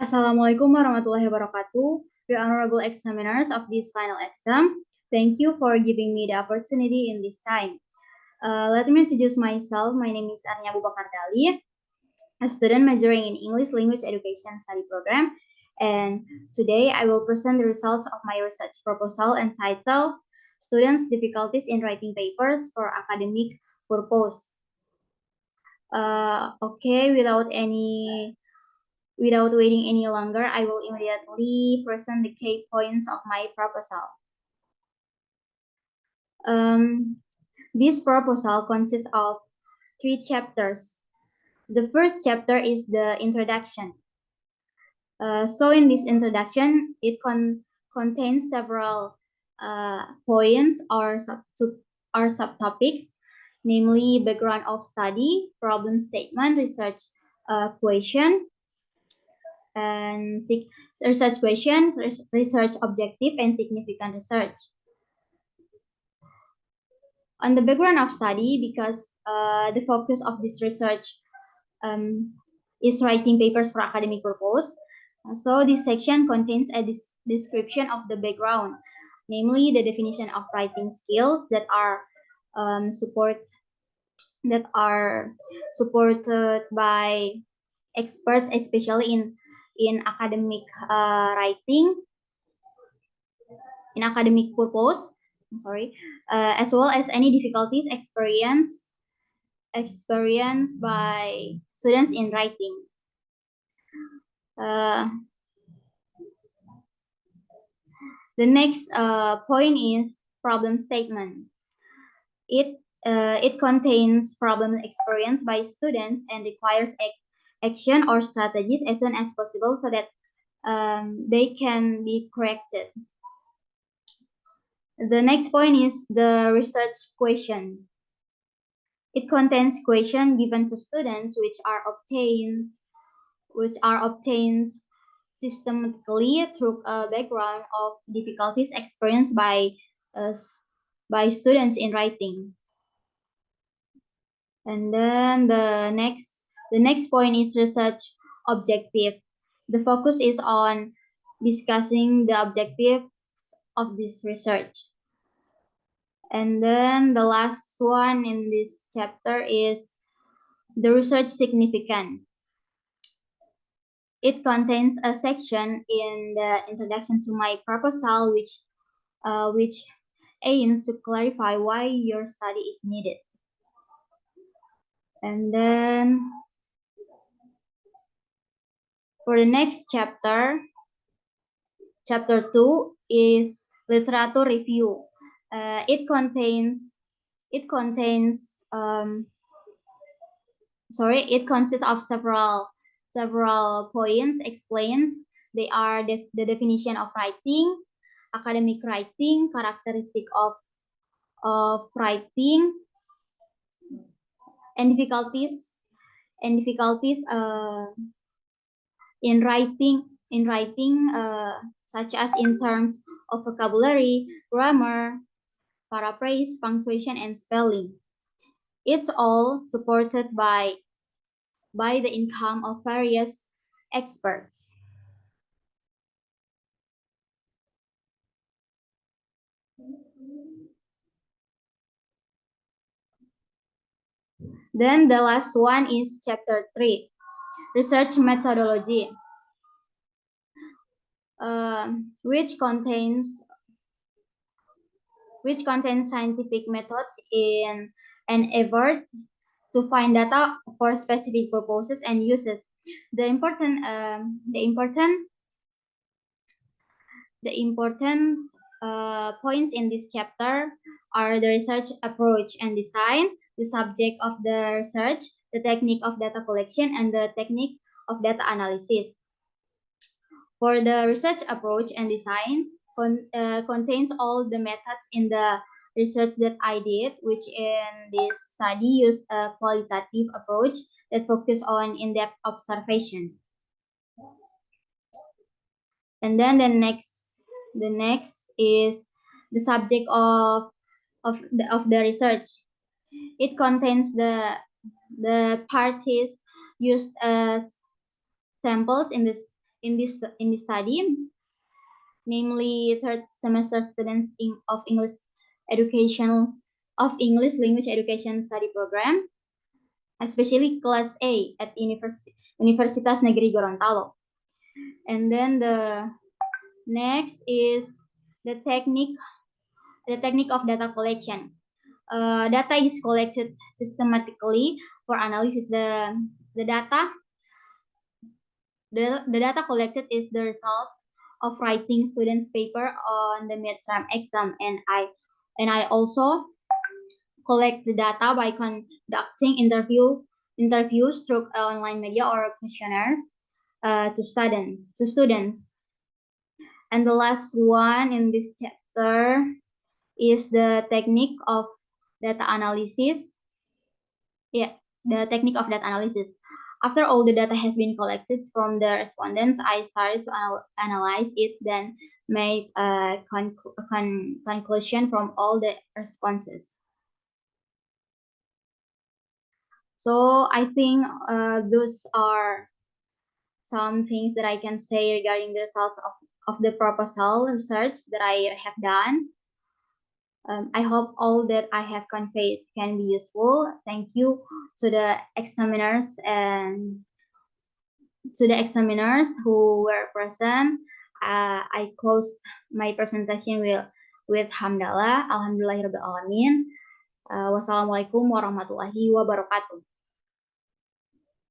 Assalamualaikum warahmatullahi wabarakatuh. The honorable examiners of this final exam, thank you for giving me the opportunity in this time. Let me introduce myself. My name is Arini Dali, a student majoring in English Language Education Study Program. And today I will present the results of my research proposal entitled Students' Difficulties in Writing Papers for Academic Purpose. Without waiting any longer, I will immediately present the key points of my proposal. This proposal consists of 3 chapters. The first chapter is the introduction. So in this introduction, it contains several points or subtopics, namely background of study, problem statement, research question, and research question, research objective, and significant research. On the background of study, because the focus of this research is writing papers for academic purpose, so this section contains a description of the background, namely the definition of writing skills that are supported by experts, especially in academic writing, in academic purpose. As well as any difficulties experienced by students in writing. The next point is problem statement. It contains problem experienced by students and requires action or strategies as soon as possible so that they can be corrected. The next point is the research question. It contains questions given to students which are obtained systematically through a background of difficulties experienced by students in writing. And then the next point is research objective. The focus is on discussing the objectives of this research. And then the last one in this chapter is the research significance. It contains a section in the introduction to my proposal which aims to clarify why your study is needed. And then for the next chapter, chapter 2 is literature review. It consists of several points explained. They are the definition of writing, academic writing, characteristic of writing, and difficulties in writing such as in terms of vocabulary, grammar, paraphrase, punctuation, and spelling. It's all supported by the income of various experts. Then the last one is chapter 3, research methodology, which contains scientific methods in an effort to find data for specific purposes and uses. The important points in this chapter are the research approach and design, the subject of the research, the technique of data collection, and the technique of data analysis. For the research approach and design, contains all the methods in the research that I did, which in this study used a qualitative approach that focus on in-depth observation. And then the next is the subject of the research. It contains the parties used as samples in in this study, namely third semester students of English language education study program, especially class A at Universitas Negeri Gorontalo. And then the next is the technique of data collection. Data is collected systematically for analysis. The data collected is the result of writing students' paper on the midterm exam, and I also collect the data by conducting interviews through online media or questionnaires to students. And the last one in this chapter is the technique of data analysis. Yeah, the technique of data analysis. After all the data has been collected from the respondents, I started to analyze it, then made a conclusion from all the responses. So I think those are some things that I can say regarding the results of the proposal research that I have done. I hope all that I have conveyed can be useful. Thank you to the examiners and to the examiners who were present. I closed my presentation with hamdalah, alhamdulillahirabbil alamin. Wassalamualaikum warahmatullahi wabarakatuh.